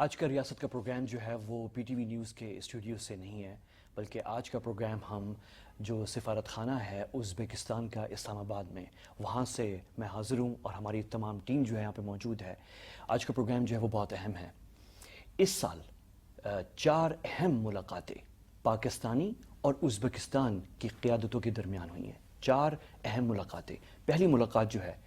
आज का रियासत का प्रोग्राम जो है वो पीटीवी न्यूज़ के स्टूडियो से नहीं है, बल्कि आज का प्रोग्राम हम जो सिफारत खाना है उज़्बेकिस्तान का इस्लामाबाद में, वहाँ से मैं हाज़िर हूँ और हमारी तमाम टीम जो है यहाँ पे मौजूद है। आज का प्रोग्राम जो है वो बहुत अहम है। इस साल 4 अहम मुलाकातें पाकिस्तानी और उज़्बेकिस्तान की क़ियादतों के दरमियान हुई हैं। 4 अहम मुलाकातें। पहली मुलाकात जो है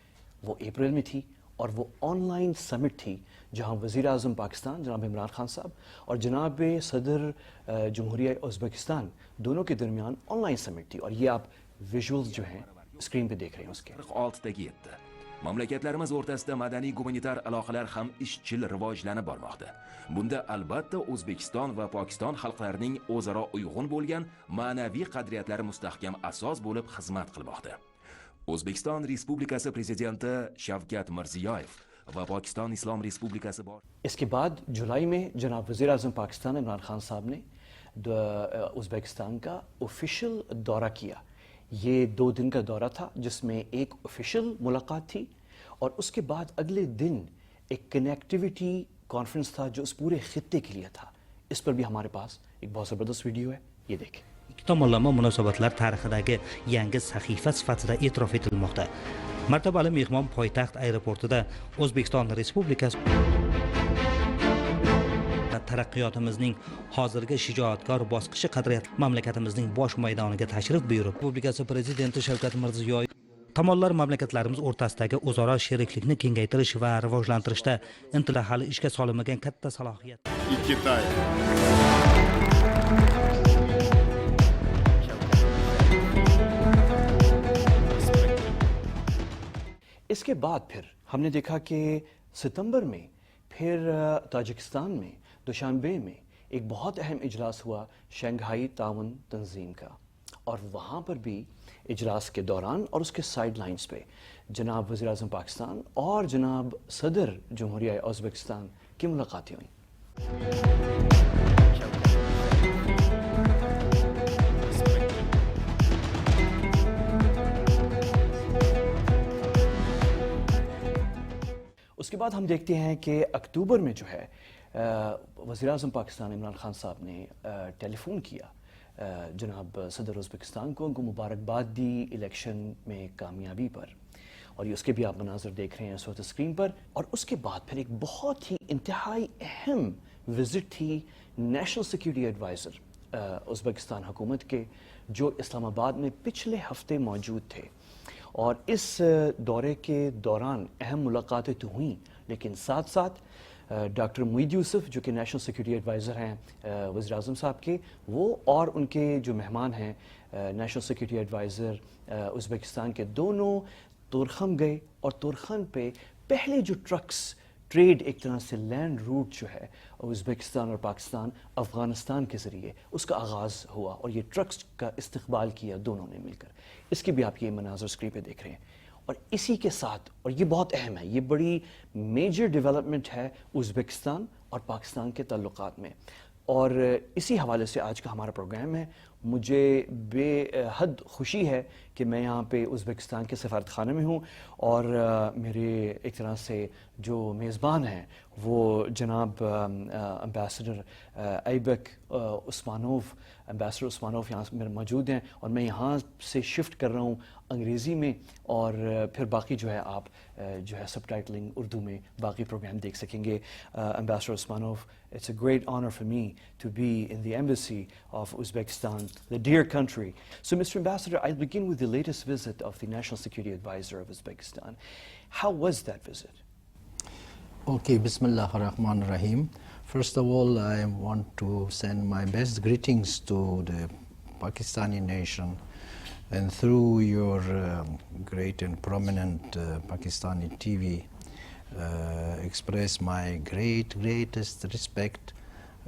वो अप्रैल में थी और वो ऑनलाइन समिट थी, जहां वज़ीर आज़म पाकिस्तान जनाब इमरान खान साहब और जनाब सदर जमहूरिया उज़्बेकिस्तान दोनों के दरमियान ऑनलाइन समिट थी। और ये आप विजुअल्स जो हैं स्क्रीन पे देख रहे हैं उसके। 46dagi yetdi. Mamlakatlarimiz o'rtasida madaniy gumanitar aloqalar ham izchil rivojlanib bormoqda. Bunda albatta O'zbekiston va Pokiston xalqlarining o'zaro uyg'un bo'lgan ma'naviy qadriyatlari mustahkam asos bo'lib xizmat qilmoqda. O'zbekiston Respublikasi prezidenti Shavkat Mirziyoyev va Pokiston Islom Respublikasi इसके बाद जुलाई में जनाब वज़ीर आज़म पाकिस्तान इमरान खान साहब ने Uzbekistan का official दौरा किया। ये 2 दिन का दौरा था जिसमें एक ऑफिशियल मुलाकात थी और उसके बाद अगले दिन एक कनेक्टिविटी कॉन्फ्रेंस था जो उस पूरे खित्ते के लिए था। इस पर भी हमारे पास एक बहुत ज़बरदस्त वीडियो है, ये देखें। Ikki tomonlama munosabatlar tarixidagi yangi sahifa sifatida e'tirof etilmoqda. Martabali mehmon poytaxt aeroportida O'zbekiston Respublikasi taraqqiyotimizning hozirgi shijoatkor bosqichi qadriyat mamlakatimizning bosh maydoniga tashrif buyurib, Respublikasi prezidenti Shavkat Mirziyoyev tomonlar mamlakatlarimiz o'rtasidagi o'zaro sheriklikni kengaytirish va rivojlantirishda hali ishga solinmagan katta salohiyat. इसके बाद फिर हमने देखा कि सितंबर में फिर Tajikistan में Dushanbe में एक बहुत अहम इजलास हुआ शंघाई ताउन तंजीम का, और वहाँ पर भी इजलास के दौरान और उसके साइड लाइन्स पे जनाब वज़ीर आज़म पाकिस्तान और जनाब सदर जमहूरिया उज़्बेकिस्तान की मुलाकातें हुई। उसके बाद हम देखते हैं कि अक्टूबर में जो है वज़ीर आज़म पाकिस्तान इमरान खान साहब ने टेलीफोन किया जनाब सदर उज़्बेकिस्तान को, उनको मुबारकबाद दी इलेक्शन में कामयाबी पर, और ये उसके भी आप मनाज़र देख रहे हैं इस वक्त स्क्रीन पर। और उसके बाद फिर एक बहुत ही इंतहाई अहम विज़िट थी नेशनल सिक्योरिटी एडवाइज़र उज़्बेकिस्तान हुकूमत के, जो इस्लामाबाद में पिछले हफ्ते मौजूद थे। और इस दौरे के दौरान अहम मुलाकातें तो हुई, लेकिन साथ साथ डॉक्टर मुईद यूसुफ जो कि नेशनल सिक्योरिटी एडवाइज़र हैं वज़ीर आज़म साहब के, वो और उनके जो मेहमान हैं नेशनल सिक्योरिटी एडवाइज़र उज़्बेकिस्तान के, दोनों तुरखम गए और तुरखम पे पहले जो ट्रक्स ट्रेड एक तरह से लैंड रूट जो है उज़्बेकिस्तान और पाकिस्तान अफ़गानिस्तान के ज़रिए उसका आगाज़ हुआ और ये ट्रक्स का इस्तकबाल किया दोनों ने मिलकर। इसके भी आप ये मनाज़र स्क्रीन पे देख रहे हैं। और इसी के साथ, और ये बहुत अहम है, ये बड़ी मेजर डेवलपमेंट है उज़्बेकिस्तान और पाकिस्तान के ताल्लुकात में, और इसी हवाले से आज का हमारा प्रोग्राम है। मुझे बेहद खुशी है कि मैं यहाँ पे उज़्बेकिस्तान के सफारत खाने में हूँ और मेरे एक तरह से जो मेज़बान हैं वो जनाब एम्बेसडर ऐबक उस्मानोव, एम्बेसडर उस्मानोव यहाँ मेरे मौजूद हैं, और मैं यहाँ से शिफ्ट कर रहा हूँ अंग्रेज़ी में, और फिर बाकी जो है आप जो है सबटाइटलिंग उर्दू में बाकी प्रोग्राम देख सकेंगे। Ambassador उस्मानोव, it's a great honor for me to be in the embassy of Uzbekistan, the dear country. So, Mr. Ambassador, I'll begin with the latest visit of the National Security Advisor of Uzbekistan. How was that visit? Okay, Bismillah ar-Rahman ar-Rahim. First of all, I want to send my best greetings to the Pakistani nation, and through your great and prominent Pakistani TV, express my greatest respect,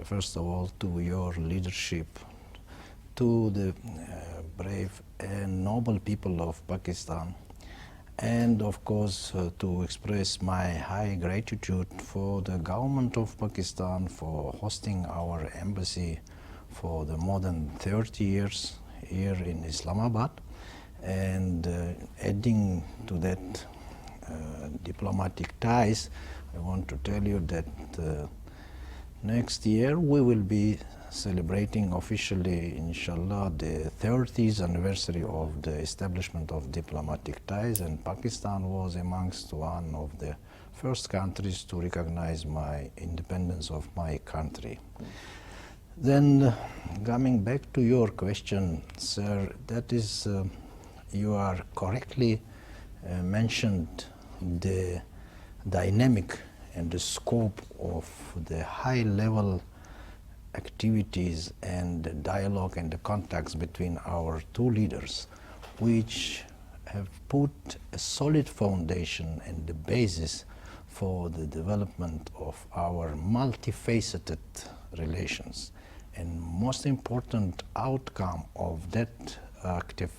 first of all, to your leadership, to the brave and noble people of Pakistan, and of course to express my high gratitude for the government of Pakistan for hosting our embassy for the more than 30 years here in Islamabad, and adding to that diplomatic ties, I want to tell you that Next year we will be celebrating officially, inshallah, the 30th anniversary of the establishment of diplomatic ties, and Pakistan was amongst one of the first countries to recognize my independence of my country. Then coming back to your question, sir, that is, you are correctly mentioned the dynamic and the scope of the high-level activities and the dialogue and the contacts between our two leaders, which have put a solid foundation and the basis for the development of our multifaceted relations. And most important outcome of that active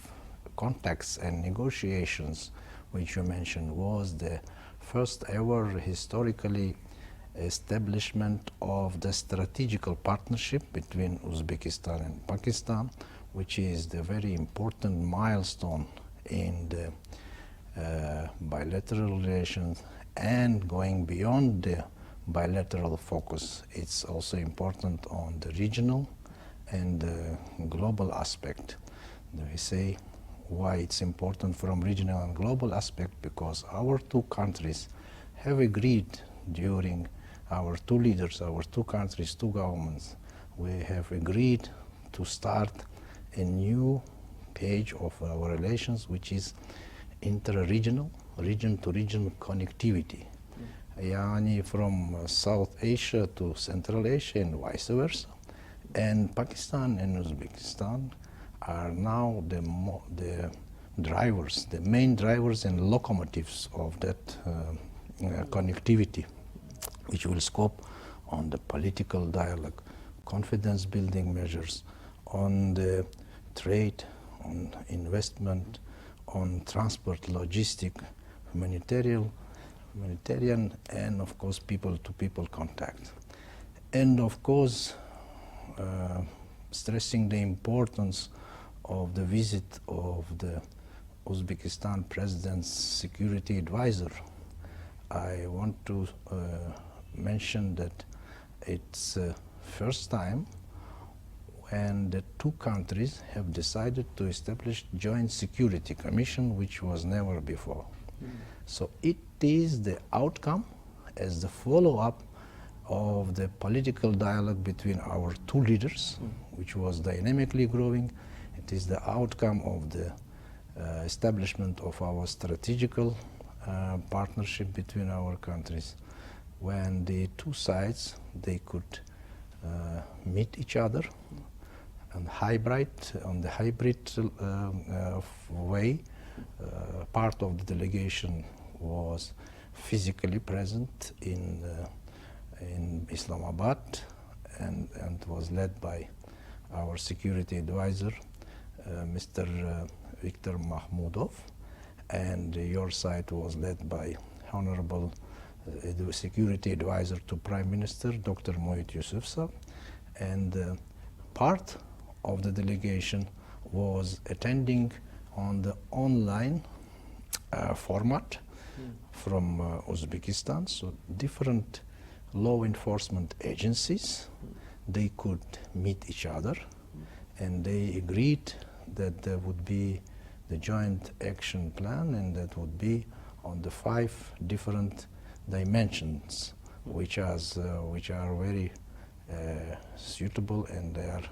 contacts and negotiations, which you mentioned, was the first ever historically establishment of the strategical partnership between Uzbekistan and Pakistan, which is the very important milestone in the bilateral relations, and going beyond the bilateral focus, it's also important on the regional and the global aspect. We say why it's important from regional and global aspect, because our two countries have agreed during our two leaders, our two countries, two governments, we have agreed to start a new page of our relations, which is inter-regional, region-to-region connectivity. Yani from South Asia to Central Asia and vice versa. And Pakistan and Uzbekistan are now the drivers, the main drivers and locomotives of that connectivity, which will scope on the political dialogue, confidence building measures, on the trade, on investment, on transport, logistic, humanitarian, and of course people-to-people contact. And of course stressing the importance of the visit of the Uzbekistan President's security advisor. I want to mention that it's first time when the two countries have decided to establish joint security commission, which was never before. So it is the outcome as the follow-up of the political dialogue between our two leaders, which was dynamically growing. It is the outcome of the establishment of our strategical partnership between our countries, when the two sides, they could meet each other on the hybrid way. Part of the delegation was physically present in Islamabad and was led by our security advisor, Mr. Viktor Mahmudov, and your side was led by Honorable Security Advisor to Prime Minister, Dr. Moit Yusufzai, and part of the delegation was attending on the online format from Uzbekistan. So different law enforcement agencies, they could meet each other, and they agreed that there would be the joint action plan, and that would be on the 5 different dimensions, which are very suitable, and they are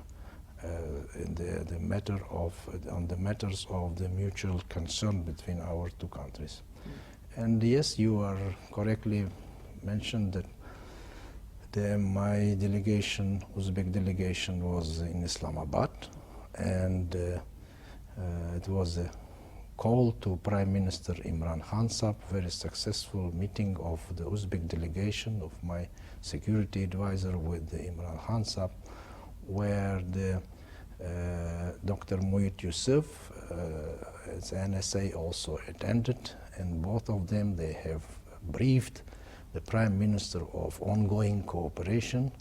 on the matters of the mutual concern between our two countries. And yes, you are correctly mentioned that my delegation, Uzbek delegation, was in Islamabad, and it was a call to Prime Minister Imran Khan Sahab, very successful meeting of the Uzbek delegation of my security advisor with the Imran Khan Sahab, where the Dr. Moit Yusuf, as NSA, also attended, and both of them, they have briefed the Prime Minister of ongoing cooperation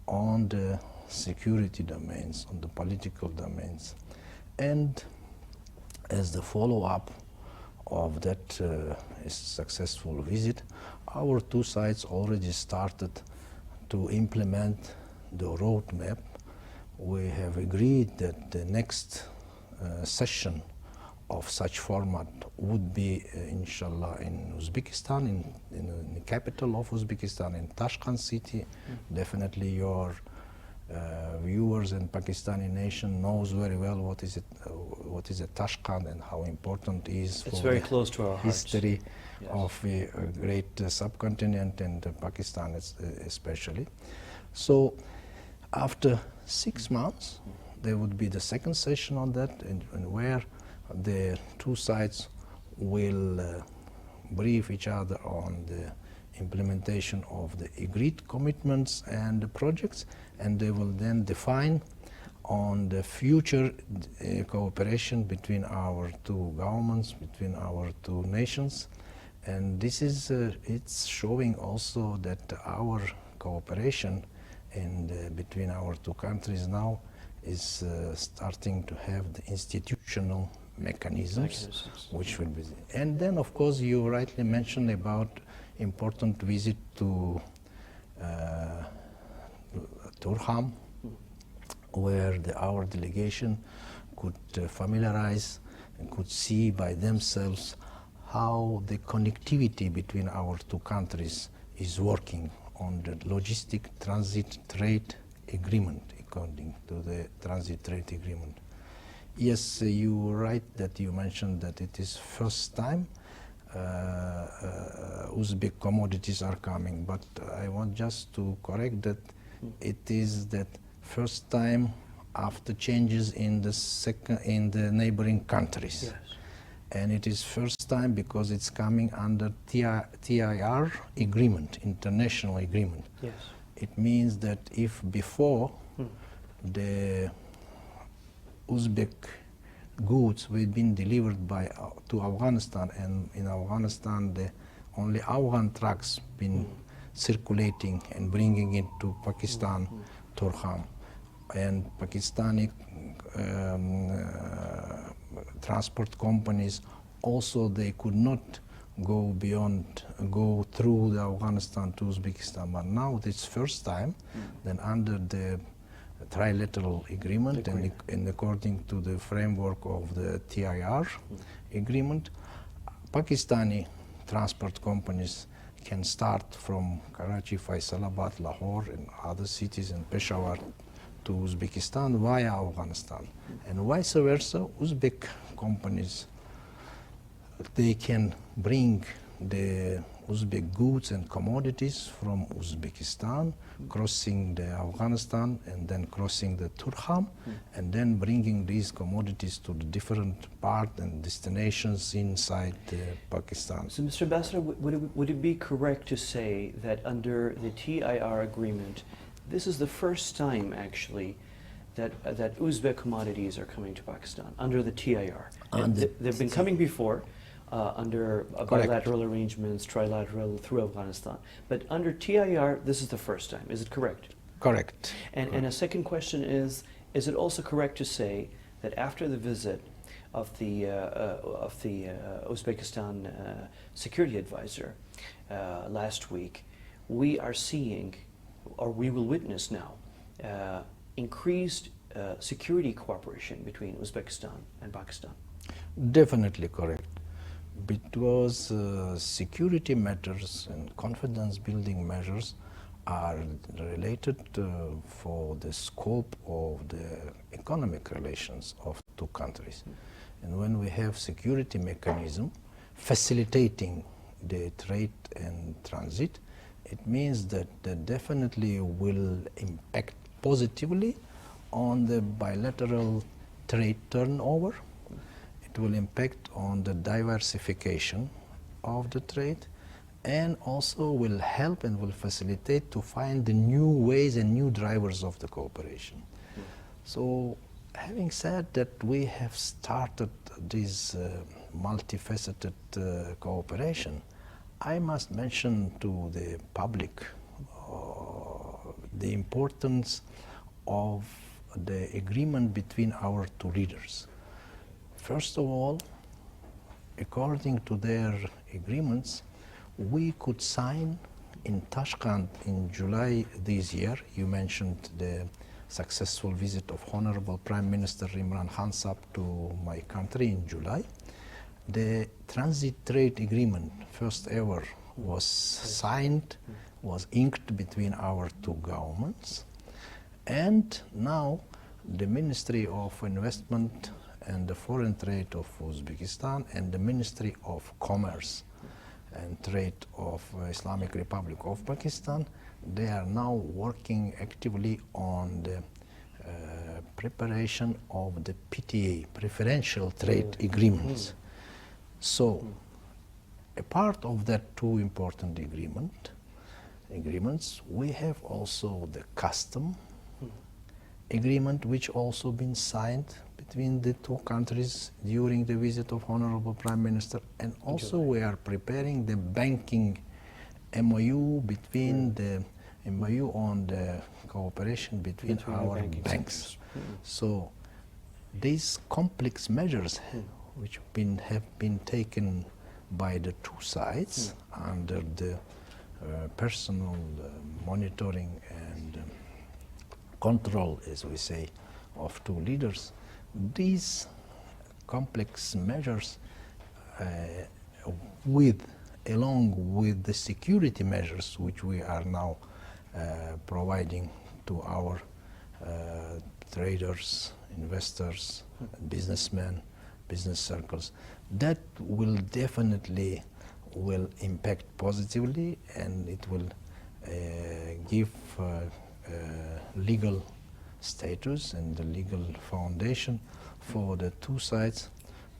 on the security domains, on the political domains. And as the follow-up of that successful visit, our two sides already started to implement the roadmap, we have agreed that the next session of such format would be, inshallah, in Uzbekistan, in the capital of Uzbekistan, in Tashkent city. Definitely your viewers and Pakistani nation knows very well what is a Tashkent and how important it is It's for very the close to our hearts. history Yes. of a great subcontinent, and Pakistan especially. So after 6 months, there would be the second session on that, and where the two sides will brief each other on the implementation of the agreed commitments and the projects, and they will then define on the future cooperation between our two governments, between our two nations. And this is it's showing also that our cooperation between our two countries now is starting to have the institutional mechanisms, which will be. And then, of course, you rightly mentioned about important visit to Turham, where our delegation could familiarize and could see by themselves how the connectivity between our two countries is working on the logistic transit trade agreement, according to the transit trade agreement. Yes, you are right that you mentioned that it is first time Uzbek commodities are coming, but I want just to correct that it is that first time after changes in the neighboring countries. Yes. And it is first time because it's coming under TIR agreement, international agreement. Yes. It means that if before the Uzbek goods were being delivered to Afghanistan, and in Afghanistan only Afghan trucks been circulating and bringing it to Pakistan, Turham, and Pakistani transport companies also, they could not go through the Afghanistan to Uzbekistan. But now it's first time then under the trilateral agreement and according to the framework of the TIR agreement, Pakistani transport companies can start from Karachi, Faisalabad, Lahore and other cities in Peshawar to Uzbekistan via Afghanistan. And vice versa, Uzbek companies, they can bring the Uzbek goods and commodities from Uzbekistan, crossing the Afghanistan and then crossing the Turham, and then bringing these commodities to the different parts and destinations inside Pakistan. So, Mr. Ambassador, would it be correct to say that under the TIR agreement, this is the first time actually that Uzbek commodities are coming to Pakistan under the TIR? They've been coming before under bilateral arrangements, trilateral through Afghanistan. But under TIR, this is the first time. Is it correct? Correct. And a second question is it also correct to say that after the visit of the Uzbekistan security advisor last week, we are seeing, or we will witness now, increased security cooperation between Uzbekistan and Pakistan? Definitely correct. Because security matters and confidence building measures are related for the scope of the economic relations of two countries. And when we have security mechanism facilitating the trade and transit, it means that definitely will impact positively on the bilateral trade turnover. It will impact on the diversification of the trade, and also will help and will facilitate to find the new ways and new drivers of the cooperation. So having said that, we have started this multifaceted cooperation, I must mention to the public the importance of the agreement between our two leaders. First of all, according to their agreements, we could sign in Tashkent in July this year. You mentioned the successful visit of Honorable Prime Minister Imran Khan Sahab to my country in July. The transit trade agreement, first ever, was signed, was inked between our two governments. And now the Ministry of Investment and the Foreign Trade of Uzbekistan and the Ministry of Commerce and Trade of Islamic Republic of Pakistan, they are now working actively on the preparation of the PTA, preferential trade agreements. So, a part of that two important agreements, we have also the custom agreement, which also been signed between the two countries during the visit of Honorable Prime Minister, and also we are preparing the banking MOU between the MOU on the cooperation between our banks. So these complex measures which have been taken by the two sides under the personal monitoring and control, as we say, of two leaders, these complex measures along with the security measures which we are now providing to our traders, investors, businessmen, business circles, that will definitely impact positively, and it will give legal status and the legal foundation for the two sides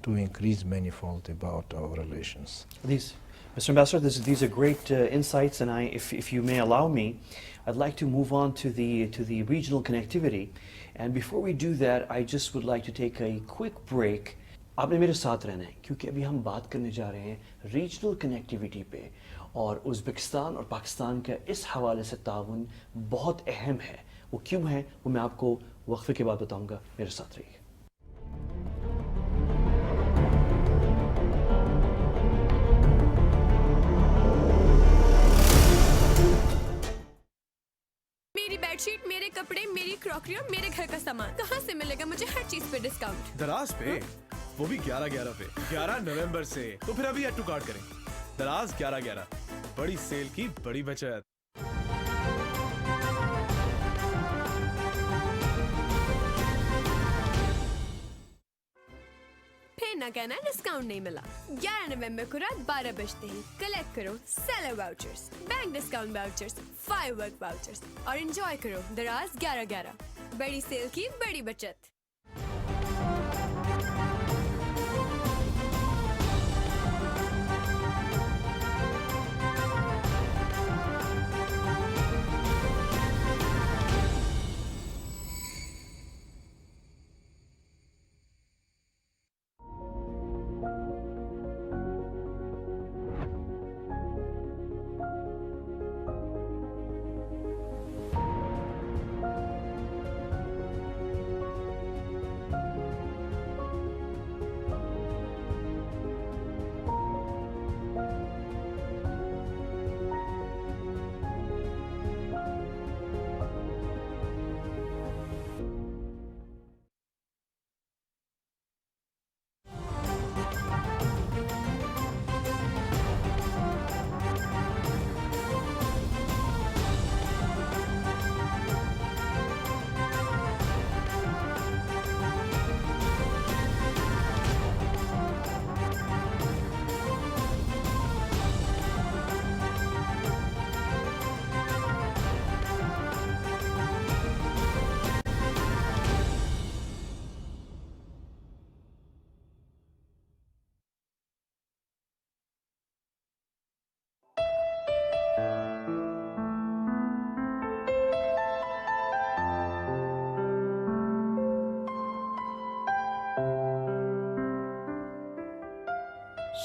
to increase manifold about our relations. Mr. Ambassador, these are great insights, and if you may allow me, I'd like to move on to the regional connectivity. And before we do that, I just would like to take a quick break. आपने मेरे साथ रहना है, क्योंकि अभी हम बात करने जा रहे हैं रीजनल कनेक्टिविटी पे, और उज़्बेकिस्तान और पाकिस्तान का इस हवाले से ताउन बहुत अहम है। वो क्यों है, वो मैं आपको वक्फे के बाद बताऊंगा। मेरे साथ रहिए। मेरी बेडशीट, मेरे कपड़े, मेरी क्रॉकरी और मेरे घर का सामान कहाँ से मिलेगा मुझे हर चीज पे डिस्काउंट? दराज पे, वो भी 11/11 पे, 11 नवंबर से। तो फिर अभी ऐड टू कार्ट करें। दराज 11/11, बड़ी सेल की बड़ी बचत। फिर ना कहना डिस्काउंट नहीं मिला। 11 नवंबर को रात 12 बजते ही कलेक्ट करो seller vouchers, bank discount vouchers, firework vouchers और एंजॉय करो दराज 11/11, बड़ी सेल की बड़ी बचत।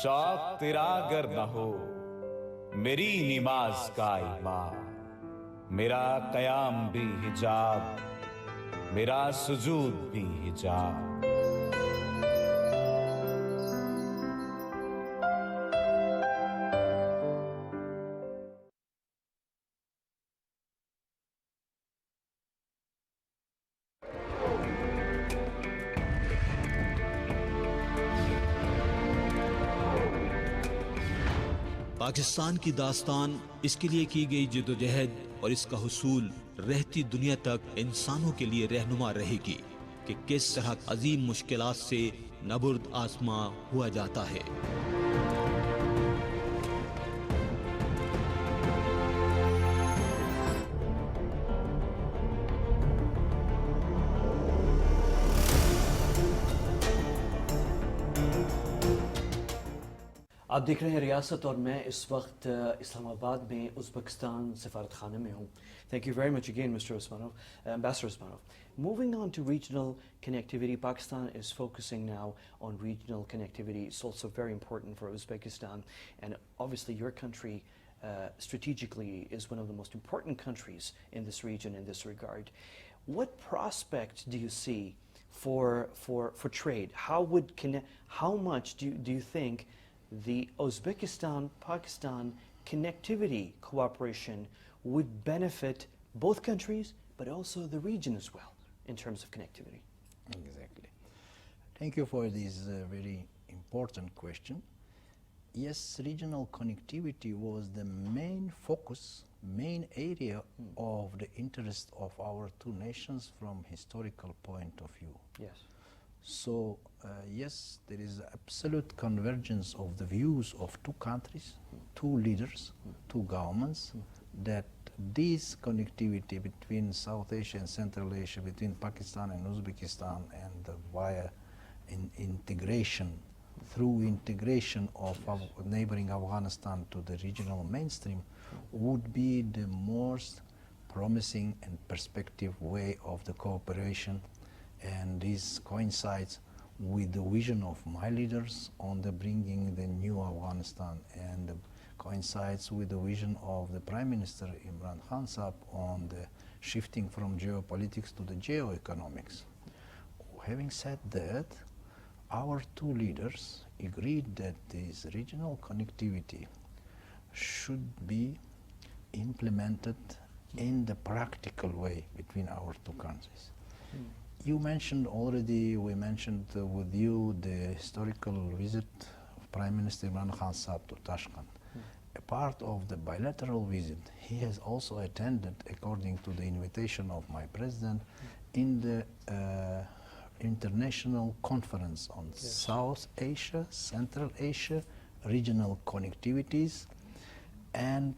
शौक तेरा अगर न हो मेरी नमाज का इमाम, मेरा कयाम भी हिजाब, मेरा सुजूद भी हिजाब। पाकिस्तान की दास्तान, इसके लिए की गई जिद्दोजहद और इसका हुसूल रहती दुनिया तक इंसानों के लिए रहनुमा रहेगी कि किस तरह अजीम मुश्किलात से नबुर्द आसमां हुआ जाता है। आप देख रहे हैं रियासत और मैं इस वक्त इस्लामाबाद में उज़्बेकिस्तान सफारत खाने में हूँ। Thank you very much again, Mr. Usmanov, Ambassador Usmanov. Moving on to regional connectivity, Pakistan is focusing now on regional connectivity. It's also very important for Uzbekistan, and obviously your country strategically is one of the most important countries in this region in this regard. What prospect do you see for trade? How much do you think the Uzbekistan-Pakistan connectivity cooperation would benefit both countries, but also the region as well, in terms of connectivity? Exactly. Thank you for this very important question. Yes, regional connectivity was the main focus, main area of the interest of our two nations from historical point of view. Yes. So, yes, there is absolute convergence of the views of two countries, two leaders, two governments, that this connectivity between South Asia and Central Asia, between Pakistan and Uzbekistan, and via integration, through integration of our neighboring Afghanistan to the regional mainstream, would be the most promising and perspective way of the cooperation. And this coincides with the vision of my leaders on the bringing the new Afghanistan, and coincides with the vision of the Prime Minister Imran Khan Sahab on the shifting from geopolitics to the geoeconomics. Having said that, our two leaders agreed that this regional connectivity should be implemented in the practical way between our two countries. You mentioned already, we mentioned with you the historical visit of Prime Minister Imran Khan Sahab to Tashkent. A part of the bilateral visit, he has also attended, according to the invitation of my president, in the international conference on South Asia, Central Asia, regional connectivities, and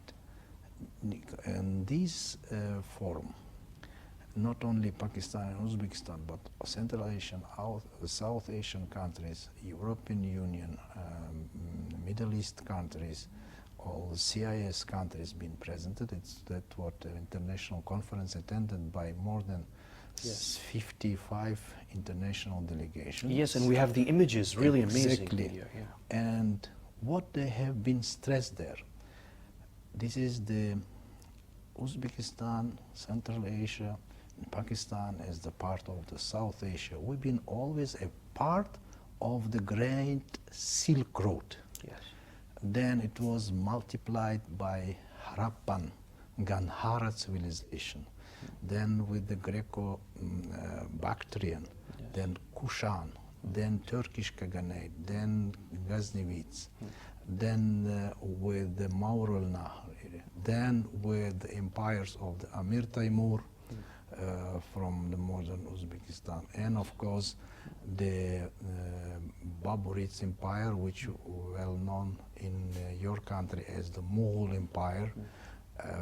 in this forum, not only Pakistan and Uzbekistan, but Central Asian, South Asian countries, European Union, Middle East countries, all CIS countries been presented. It's that what international conference attended by more than 55 international delegations. Yes, and we have the images, really amazing Exactly. video. Yeah. And what they have been stressed there, this is the Uzbekistan, Central Asia, and Pakistan as the part of the South Asia. We've been always a part of the Great Silk Road. Yes. Then it was multiplied by Harappan, Gandhara civilization. Then with the Greco-Bactrian, then Kushan, then Turkish Khaganate, then Ghaznavids, then with the Maur al-Nahr, then with the empires of the Amir Taimur from the modern Uzbekistan, and of course the Baburids Empire, which well known in your country as the Mughal Empire,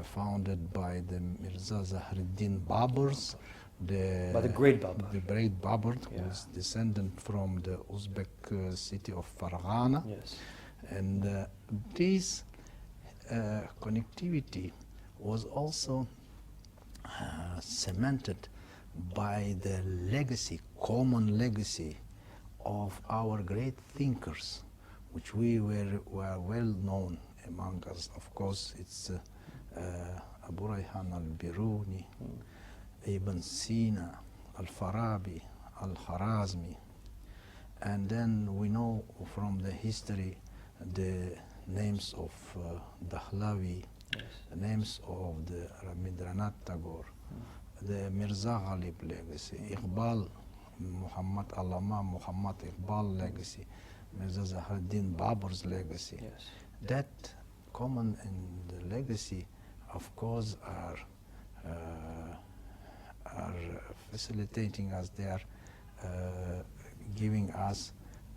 founded by the Mirza Zahreddin Baburs, By the great Babur. the great Babur, who is descendant from the Uzbek city of Farghana. Yes. And this connectivity was also cemented by the legacy, common legacy of our great thinkers, which we were well known among us. Of course, it's Abu Rayhan al-Biruni, Ibn Sina, al-Farabi, al-Kharazmi. And then we know from the history the names of Dahlavi, the names of the Rabindranath Tagore, the Mirza Ghalib legacy, Iqbal, Muhammad Allama, Muhammad Iqbal legacy, Mirza Zahreddin Babur's legacy. Yes. That common and the legacy, of course, are facilitating us. They are giving us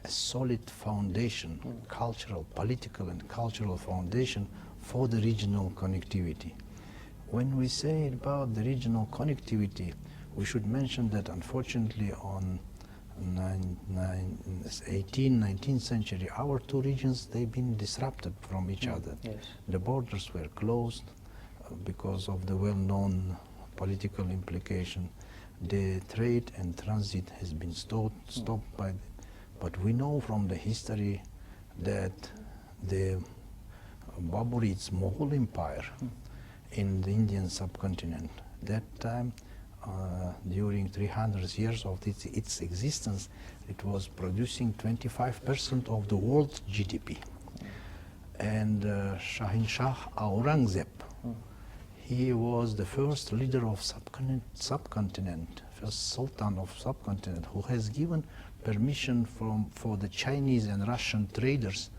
a solid foundation, cultural, political and cultural foundation for the regional connectivity. When we say about the regional connectivity, we should mention that unfortunately on 18th, 19th century, our two regions, they've been disrupted from each other. Yes. The borders were closed because of the well-known political implication. The trade and transit has been stopped by but we know from the history that the Baburids Mughal Empire in the Indian subcontinent, that time during 300 years of its existence, it was producing 25% of the world's GDP. And Shahin Shah Aurangzeb, he was the first leader of subcontinent, first Sultan of subcontinent, who has given permission for the Chinese and Russian traders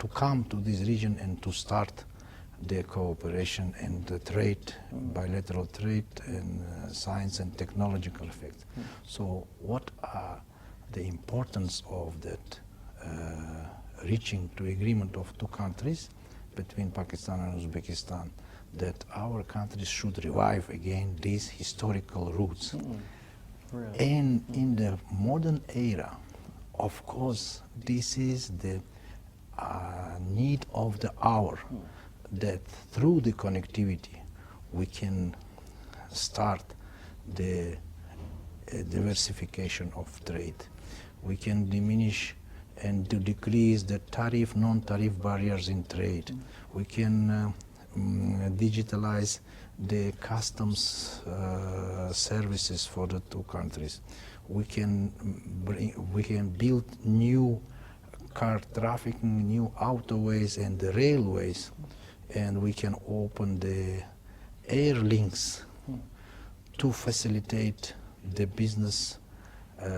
to come to this region and to start their cooperation and the trade, bilateral trade and science and technological effects. So what are the importance of that reaching to agreement of two countries between Pakistan and Uzbekistan, that our countries should revive again these historical roots. Really? And in the modern era, of course, this is the need of the hour, that through the connectivity we can start the diversification of trade. We can diminish and to decrease the tariff, non-tariff barriers in trade. We can digitalize the customs services for the two countries. We can build new car traffic, new autoways and the railways, and we can open the air links to facilitate the business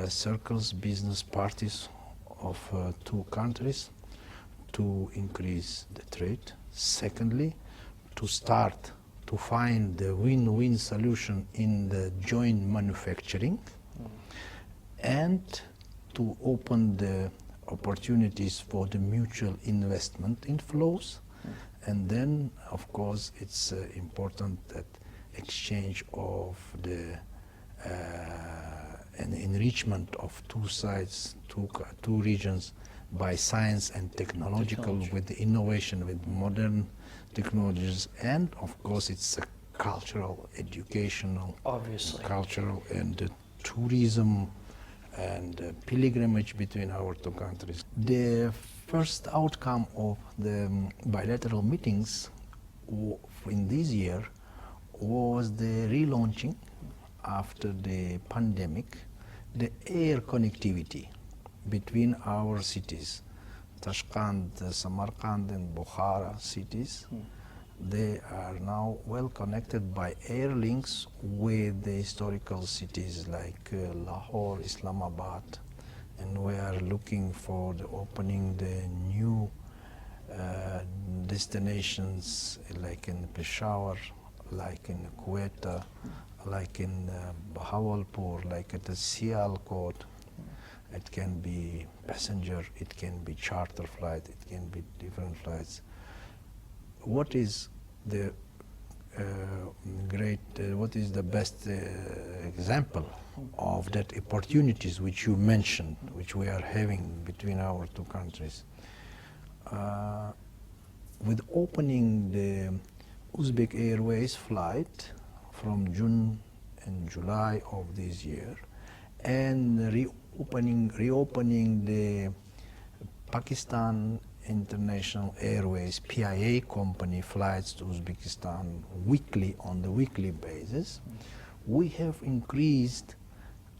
circles, business parties of two countries to increase the trade. Secondly, to start to find the win-win solution in the joint manufacturing and to open the opportunities for the mutual investment inflows. And then, of course, it's important that exchange of the an enrichment of two sides, two regions by science and technological with the innovation, with modern technologies, and of course it's a cultural, educational, Obviously. cultural and tourism and pilgrimage between our two countries. The first outcome of the bilateral meetings in this year was the relaunching after the pandemic, the air connectivity between our cities, Tashkent, Samarkand and Bukhara cities. They are now well connected by air links with the historical cities like Lahore, Islamabad, and we are looking for the opening the new destinations like in Peshawar, like in Quetta, like in Bahawalpur, like at the Sialkot. It can be passenger, it can be charter flight, it can be different flights. What is the what is the best example of that opportunities which you mentioned, which we are having between our two countries? With opening the Uzbek Airways flight from June and July of this year, and reopening the Pakistan International Airways PIA company flights to Uzbekistan weekly on the weekly basis, we have increased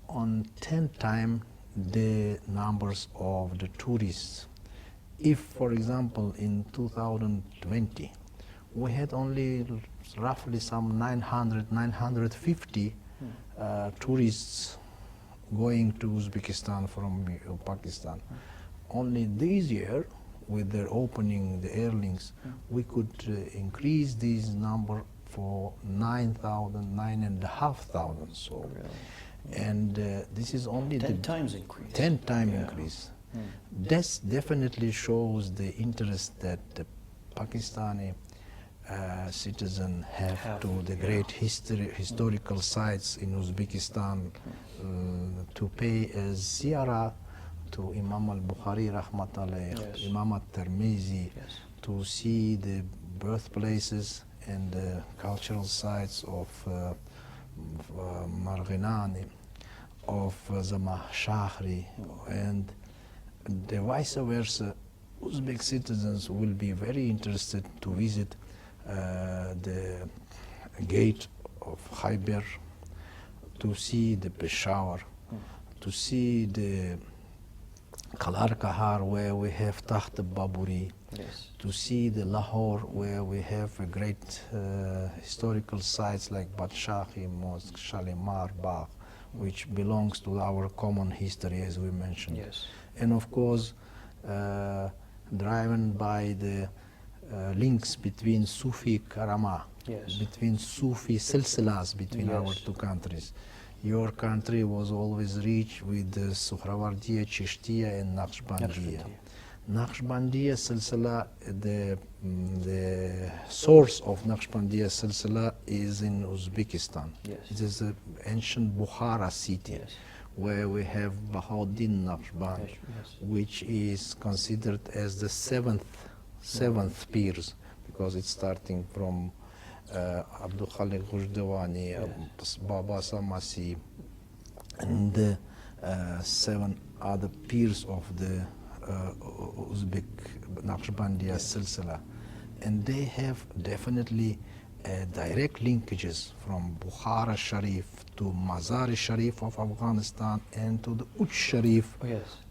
on 10 times the numbers of the tourists. If, for example, in 2020 we had only roughly some 950 tourists going to Uzbekistan from Pakistan. Only this year with their opening the air links, we could increase this number for 9,000, 9,500. So, and this is only 10 times increase. 10-time increase. This definitely shows the interest that the Pakistani citizen have to the great historical sites in Uzbekistan, to pay a ziyarah to Imam al-Bukhari rahmatullah, Imam al-Tirmizi, to see the birthplaces and the cultural sites of Marghinani, of Zamah Shahri, and the vice versa. Uzbek citizens will be very interested to visit the gate of Khyber, to see the Peshawar, to see the Kalar Kahar, where we have Takht Baburi, to see the Lahore, where we have a great historical sites like Badshahi Mosque, Shalimar Bagh, which belongs to our common history, as we mentioned. And of course, driven by the links between Sufi Karama, between Sufi silsilas between our two countries. Your country was always rich with the Suhrawardiya, Chishtiya and Naqshbandiya. Naqshbandiya silsila, the source of Naqshbandiya silsila is in Uzbekistan. It is an ancient Bukhara city, where we have Bahauddin Naqshband, which is considered as the seventh pirs, because it's starting from Abdul Khalik Ghujdawani, Baba Samasi, and the 7 other pirs of the Uzbek Naqshbandiya silsila. And they have definitely direct linkages from Bukhara Sharif to Mazar Sharif of Afghanistan, and to the Uch Sharif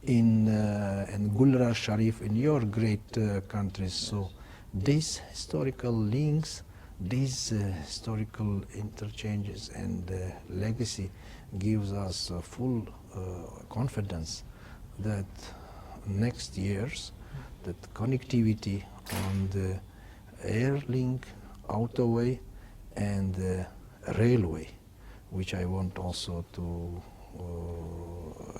and Gulra Sharif in your great countries. So these historical links, these historical interchanges and legacy gives us full confidence that next years that connectivity on the air link, outerway and railway, which I want also to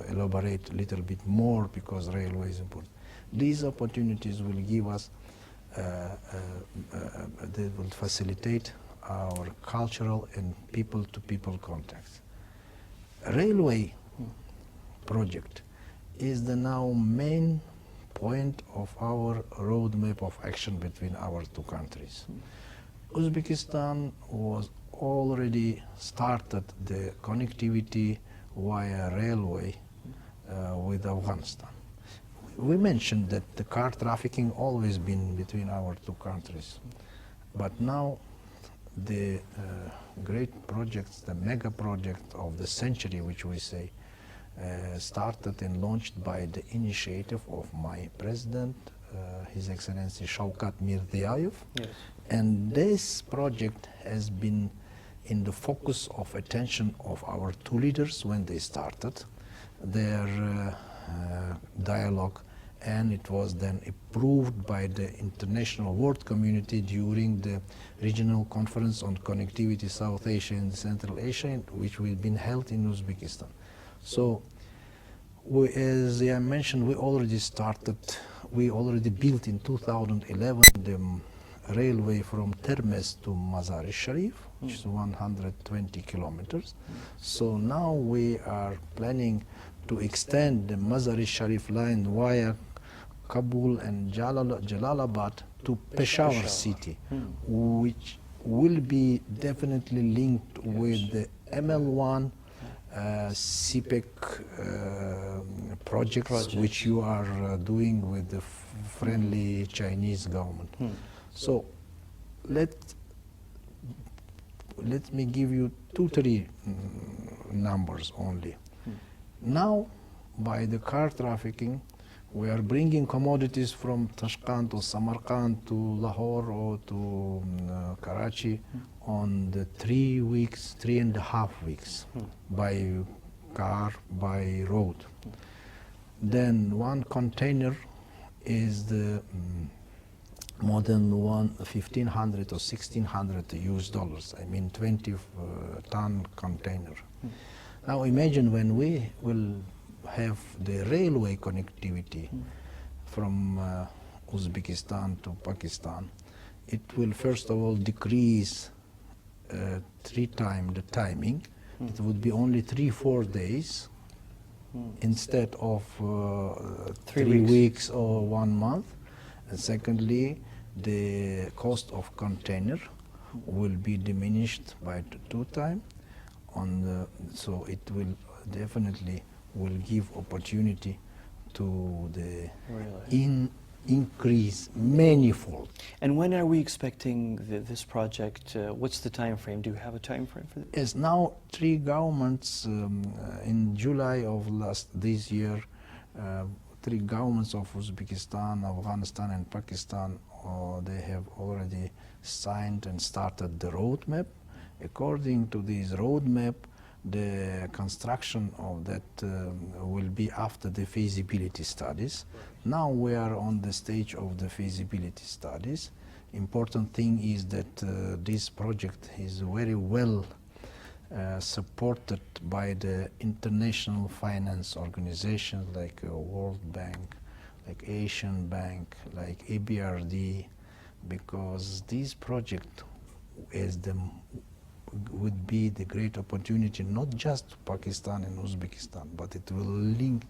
elaborate a little bit more, because railway is important. These opportunities will give us, they will facilitate our cultural and people-to-people contacts. Railway project is the now main point of our roadmap of action between our two countries. Uzbekistan was already started the connectivity via railway with Afghanistan. We mentioned that the car trafficking always been between our two countries, but now the great projects, the mega project of the century, which we say, started and launched by the initiative of my president, His Excellency Shaukat Mirziyoyev. And this project has been in the focus of attention of our two leaders when they started their dialogue, and it was then approved by the international world community during the regional conference on connectivity South Asia and Central Asia, which will be held in Uzbekistan. So, as I mentioned, we already built in 2011 the railway from Termes to Mazar Sharif, which is 120 kilometers. So now we are planning to extend the Mazar Sharif line via Kabul and Jalalabad to Peshawar city, which will be definitely linked with the ML1 CPEC projects, which you are doing with the friendly Chinese government. So let me give you 2-3 numbers only. Now, by the car trafficking, we are bringing commodities from Tashkent or Samarkand to Lahore or to Karachi on the 3.5 weeks, by car, by road. Then one container is the more than 1,500 or 1,600 US dollars. I mean 20-ton container. Now imagine when we will have the railway connectivity from Uzbekistan to Pakistan, it will first of all decrease 3 times the timing. It would be only 3-4 days instead of 3 weeks or 1 month. And secondly, the cost of container will be diminished by 2 times. So it will definitely will give opportunity to the increase manifold. And when are we expecting this project? What's the time frame? Do you have a time frame for this? Yes, now 3 governments in July of this year, 3 governments of Uzbekistan, Afghanistan and Pakistan, they have already signed and started the roadmap. According to this roadmap, the construction of that will be after the feasibility studies. Now we are on the stage of the feasibility studies. Important thing is that this project is very well supported by the international finance organizations like World Bank, like Asian Bank, like EBRD, because this project would be the great opportunity not just to Pakistan and Uzbekistan, but it will link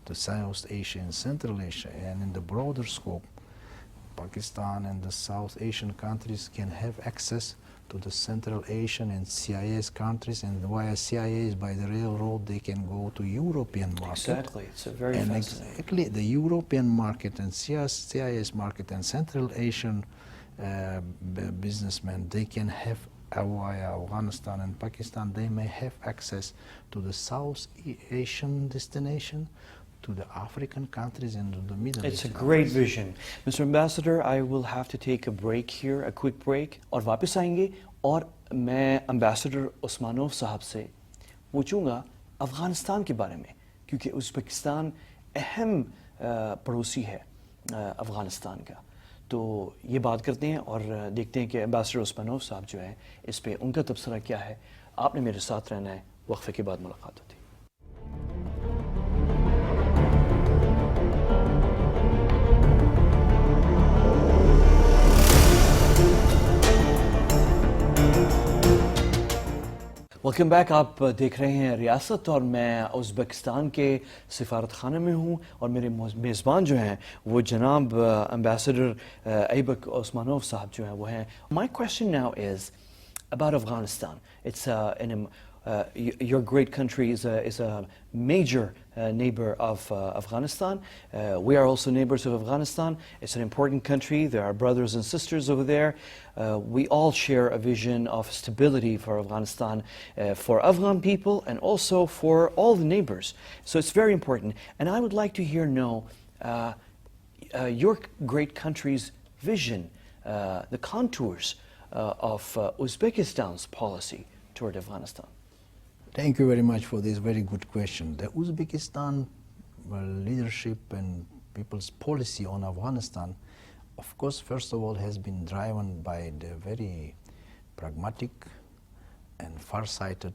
to South Asia and Central Asia, and in the broader scope, Pakistan and the South Asian countries can have access to the Central Asian and CIS countries, and via CIS by the railroad they can go to European market. Exactly, it's a very fascinating. Exactly, the European market and CIS market and Central Asian businessmen, they can have via Afghanistan and Pakistan, they may have access to the South Asian destination, to the African countries and to the Middle East. It's a great vision. Mr. Ambassador, I will have to take a break here, a quick break, और वापस आएंगे और मैं Ambassador उस्मानोव साहब से पूछूंगा अफगानिस्तान के बारे में, क्योंकि उज़्बेकिस्तान अहम पड़ोसी है अफगानिस्तान का। तो ये बात करते हैं और देखते हैं कि एम्बेसडर उस्मानोव साहब जो हैं इस पे उनका तबसरा क्या है। आपने मेरे साथ रहना है, वक्फे के बाद मुलाकात होती है। Welcome back. आप देख रहे हैं रियासत और मैं उज़्बेकिस्तान के सिफारत खाने में हूँ और मेरे मेज़बान जो हैं वो जनाब एम्बेसडर ऐबक उस्मानोव साहब जो हैं वो हैं। My question now is about Afghanistan. It's your great country is a major neighbor of Afghanistan. We are also neighbors of Afghanistan. It's an important country. There are brothers and sisters over there. We all share a vision of stability for Afghanistan, for Afghan people and also for all the neighbors. So it's very important. And I would like to know your great country's vision, the contours of Uzbekistan's policy toward Afghanistan. Thank you very much for this very good question. The Uzbekistan leadership and people's policy on Afghanistan, of course, first of all, has been driven by the very pragmatic and far-sighted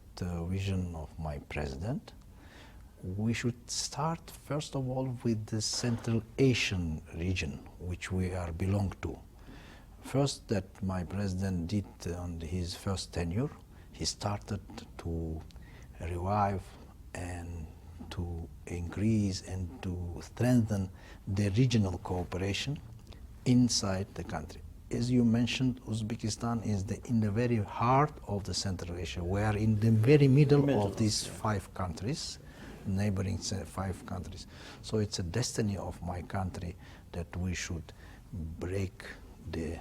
vision of my president. We should start, first of all, with the Central Asian region, which we belong to. First, that my president did on his first tenure, he started to revive and to increase and to strengthen the regional cooperation inside the country. As you mentioned, Uzbekistan is in the very heart of the Central Asia. We are in the very middle of these 5 countries, neighboring 5 countries. So it's a destiny of my country that we should break the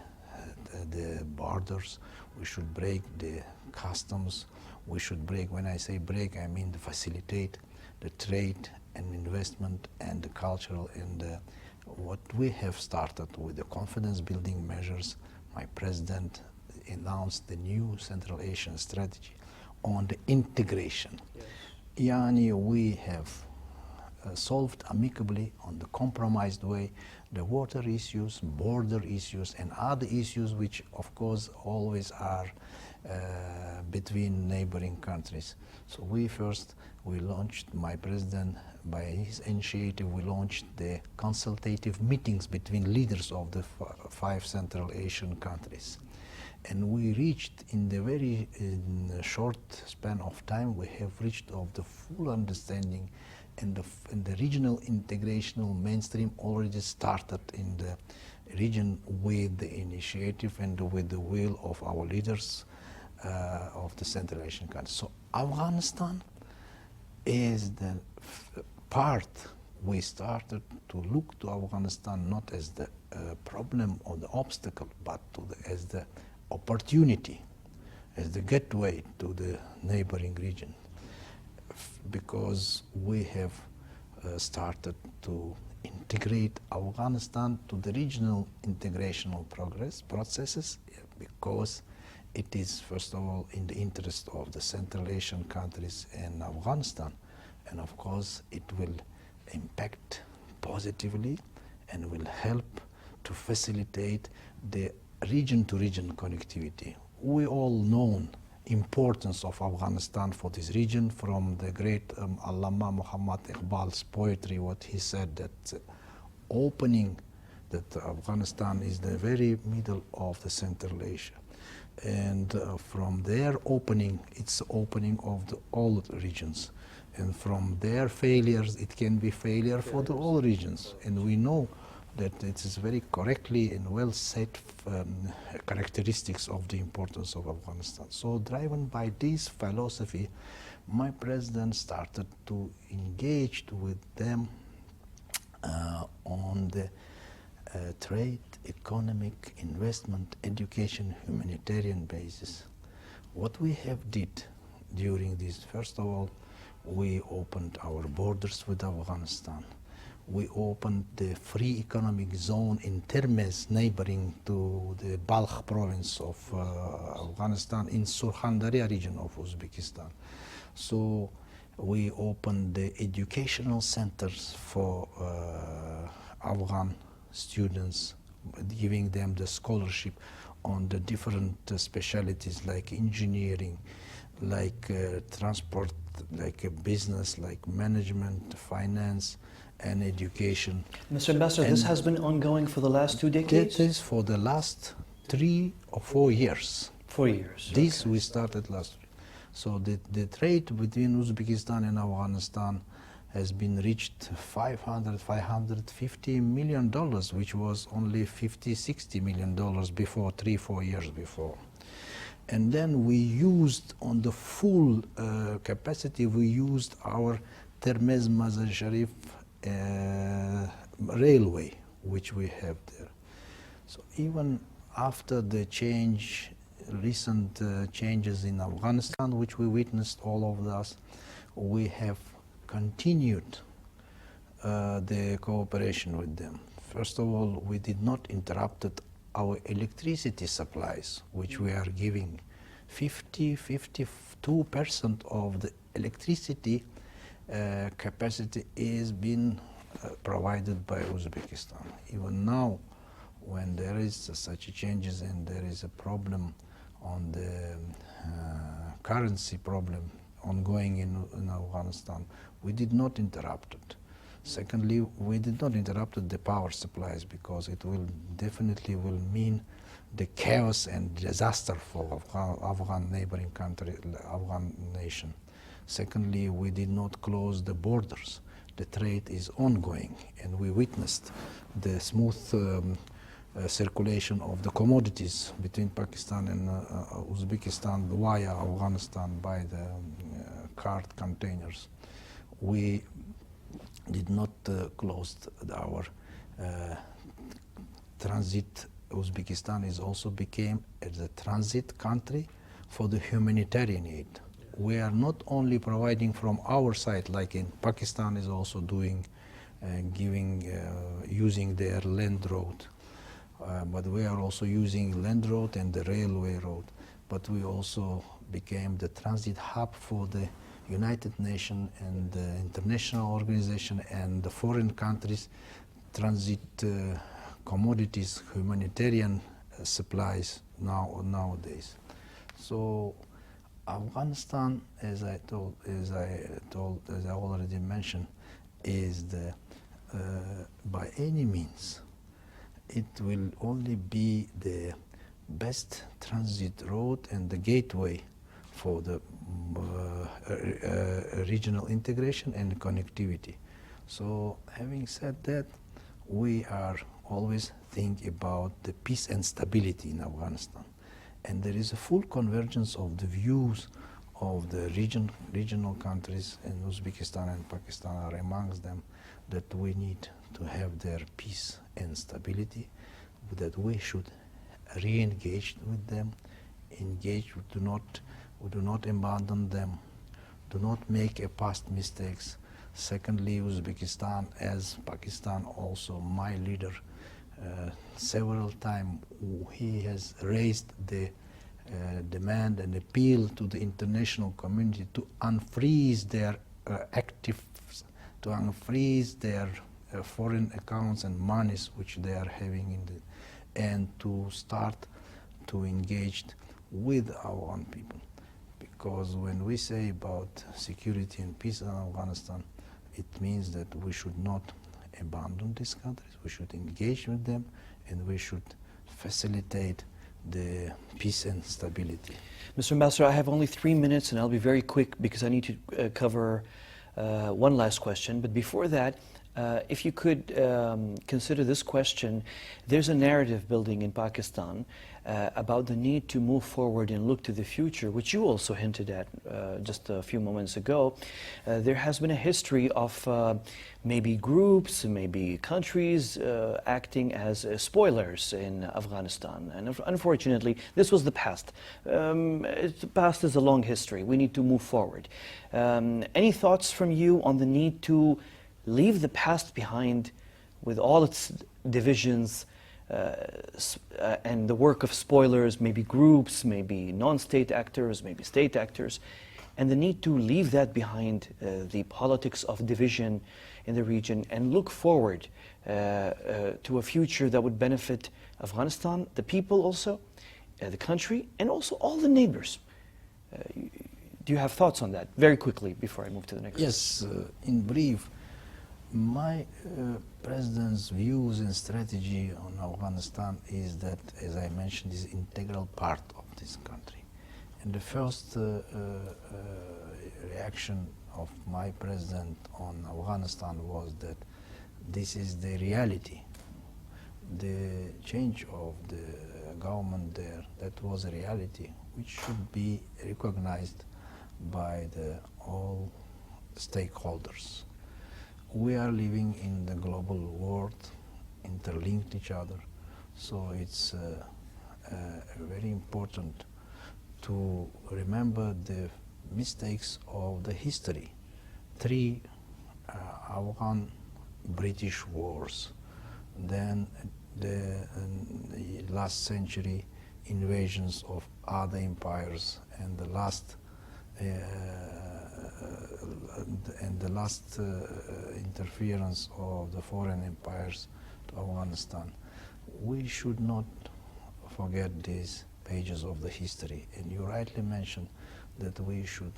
borders, we should break the customs, we should break, when I say break, I mean to facilitate the trade and investment and the cultural and what we have started with the confidence building measures. My president announced the new Central Asian strategy on the integration. Yani we have solved amicably on the compromised way, the water issues, border issues, and other issues which of course always are between neighboring countries. So we launched, my president, by his initiative, we launched the consultative meetings between leaders of the 5 Central Asian countries. And we reached, in the very short span of time, we have reached of the full understanding, and the regional integrational mainstream already started in the region with the initiative and with the will of our leaders of the Central Asian countries. So Afghanistan is the part we started to look to Afghanistan not as the problem or the obstacle, but as the opportunity, as the gateway to the neighboring region, because we have started to integrate Afghanistan to the regional integrational processes, because it is, first of all, in the interest of the Central Asian countries and Afghanistan, and of course it will impact positively and will help to facilitate the region-to-region connectivity. We all know importance of Afghanistan for this region from the great Allama Muhammad Iqbal's poetry, what he said, that opening, that Afghanistan is the very middle of the Central Asia. And from their opening, it's opening of all regions. And from their failures, it can be failure for all regions. And we know that it is very correctly and well set characteristics of the importance of Afghanistan. So driven by this philosophy, my president started to engage with them on the trade, economic, investment, education, humanitarian basis. What we have did during this, first of all, we opened our borders with Afghanistan. We opened the free economic zone in Termez, neighboring to the Balkh province of Afghanistan, in Surkhandarya region of Uzbekistan. So we opened the educational centers for Afghan students, giving them the scholarship on the different specialties like engineering, like transport, like business, like management, finance, and education. Mr. Ambassador, and this has been ongoing for the last 2 decades? It is for the last 3 or 4 years. 4 years. This we started last. So the trade between Uzbekistan and Afghanistan has been reached $550 million, which was only $50-60 million before, 3-4 years before. And then we used on the full capacity, we used our Termez Mazar Sharif railway, which we have there. So even after the recent changes in Afghanistan, which we witnessed, all of us, we have continued the cooperation with them. First of all, we did not interrupt our electricity supplies, which we are giving. 52% of the electricity capacity is being provided by Uzbekistan. Even now, when there is such changes and there is a problem on the currency problem ongoing in Afghanistan, we did not interrupt it. Secondly, we did not interrupt the power supplies, because it will definitely mean the chaos and disaster for Afghan neighboring country, Afghan nation. Secondly, we did not close the borders. The trade is ongoing, and we witnessed the smooth circulation of the commodities between Pakistan and Uzbekistan via Afghanistan by the cart containers. We did not close our transit. Uzbekistan is also became as a transit country for the humanitarian aid. We are not only providing from our side, like in Pakistan is also doing, using their land road, but we are also using land road and the railway road. But we also became the transit hub for the United Nations and the international organization and the foreign countries transit commodities, humanitarian supplies nowadays. So Afghanistan, as I already mentioned, is the by any means, it will only be the best transit road and the gateway for the regional integration and connectivity. So having said that, we are always think about the peace and stability in Afghanistan. And there is a full convergence of the views of the regional countries, and Uzbekistan and Pakistan are amongst them, that we need to have their peace and stability, that we should re-engage with them, engage, we do not abandon them, do not make a past mistakes. Secondly, Uzbekistan, as Pakistan also, my leader, several times he has raised the demand and appeal to the international community to unfreeze their to unfreeze their foreign accounts and monies which they are having in the, and to start to engage with our own people. Because when we say about security and peace in Afghanistan, it means that we should not abandon these countries, we should engage with them, and we should facilitate the peace and stability. Mr. Ambassador, I have only 3 minutes and I'll be very quick because I need to cover one last question. But before that, if you could consider this question, there's a narrative building in Pakistan about the need to move forward and look to the future, which you also hinted at just a few moments ago. There has been a history of maybe groups, maybe countries acting as spoilers in Afghanistan. And unfortunately, this was the past. The past is a long history. We need to move forward. Any thoughts from you on the need to leave the past behind with all its divisions and the work of spoilers, maybe groups, maybe non-state actors, maybe state actors, and the need to leave that behind, the politics of division in the region, and look forward to a future that would benefit Afghanistan, the people also, the country, and also all the neighbors. Do you have thoughts on that? Very quickly before I move to the next. Yes, in brief, my president's views and strategy on Afghanistan is that, as I mentioned, is integral part of this country. And the first reaction of my president on Afghanistan was that this is the reality. The change of the government there, that was a reality which should be recognized by all stakeholders. We are living in the global world, interlinked each other, so it's very important to remember the mistakes of the history. 3 Afghan-British wars, then the last century invasions of other empires, and the last interference of the foreign empires to Afghanistan. We should not forget these pages of the history, and you rightly mentioned that we should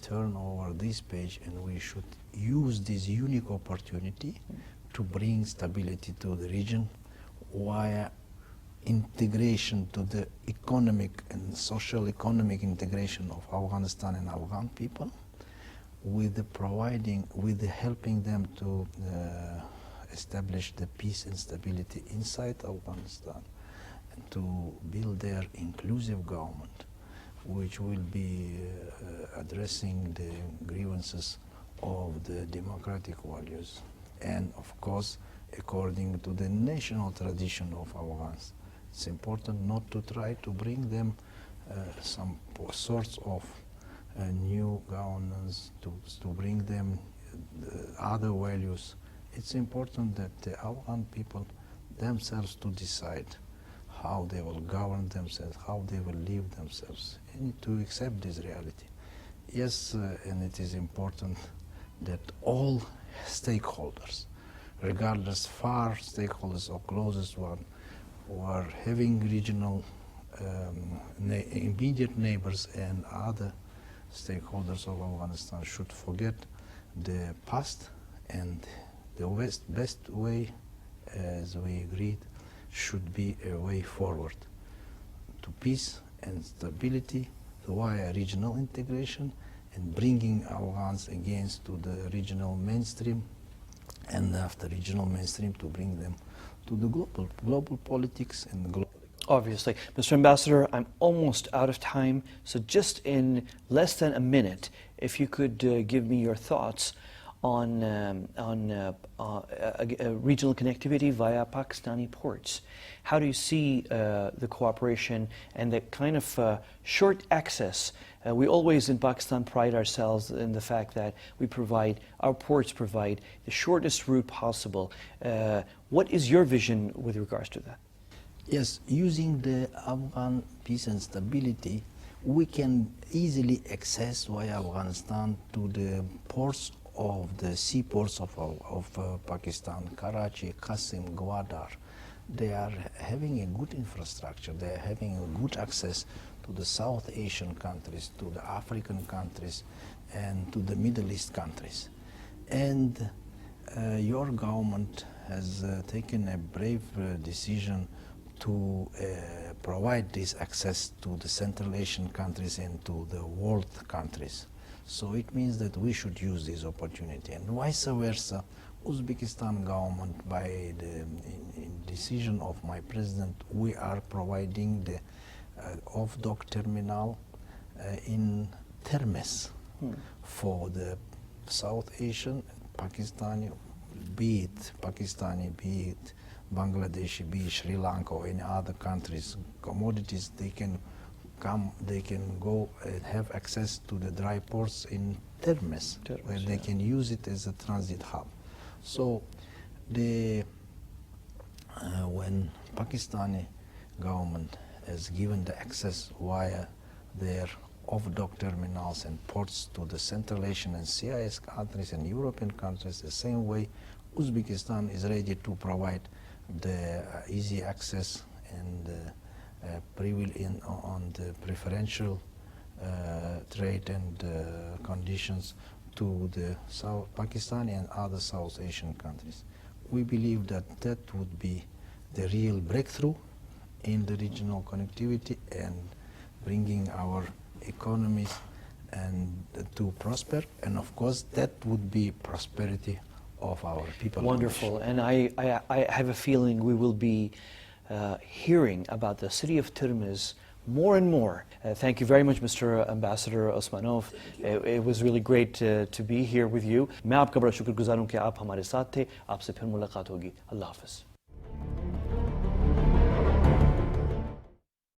turn over this page and we should use this unique opportunity to bring stability to the region via integration to the economic and social economic integration of Afghanistan and Afghan people, with the helping them to establish the peace and stability inside Afghanistan, and to build their inclusive government, which will be addressing the grievances of the democratic values, and of course according to the national tradition of Afghans. It's important not to try to bring them some sorts of new governance, to bring them other values. It's important that the Afghan people themselves to decide how they will govern themselves, how they will live themselves, and to accept this reality. Yes, and it is important that all stakeholders, regardless far stakeholders or closest one, who are having regional immediate neighbors and other stakeholders of Afghanistan should forget the past, and the best way, as we agreed, should be a way forward to peace and stability via regional integration and bringing Afghans against to the regional mainstream, and after regional mainstream to bring them to the global politics and global. Obviously. Mr. Ambassador, I'm almost out of time, so just in less than a minute, if you could give me your thoughts on regional connectivity via Pakistani ports. How do you see the cooperation and the kind of short access? We always in Pakistan pride ourselves in the fact that our ports provide the shortest route possible. What is your vision with regards to that? Yes, using the Afghan peace and stability, we can easily access via Afghanistan to the ports of the seaports of Pakistan, Karachi, Qasim, Gwadar. They are having a good infrastructure, they are having a good access to the South Asian countries, to the African countries, and to the Middle East countries. And your government has taken a brave decision to provide this access to the Central Asian countries and to the world countries. So it means that we should use this opportunity, and vice versa. Uzbekistan government, by the decision of my president, we are providing the off-dock terminal in Termes for the South Asian, Pakistani, be it Bangladeshi, be it Sri Lanka or any other countries, commodities, they can go and have access to the dry ports in Termes, where they can use it as a transit hub. So when Pakistani government has given the access via their off-dock terminals and ports to the Central Asian and CIS countries and European countries, the same way Uzbekistan is ready to provide the easy access and on the preferential trade and conditions to the South Pakistani and other South Asian countries. We believe that that would be the real breakthrough in the regional connectivity and bringing our economies and to prosper, and of course that would be prosperity of our people. Wonderful, and I have a feeling we will be hearing about the city of Termes more and more. Thank you very much, Mr. Ambassador Osmanov. It was really great to be here with you. मैं आपका बड़ा शुक्रगुजार हूँ कि आप हमारे साथ थे. आपसे फिर मुलाकात होगी. अल्लाह हाफ़िज़.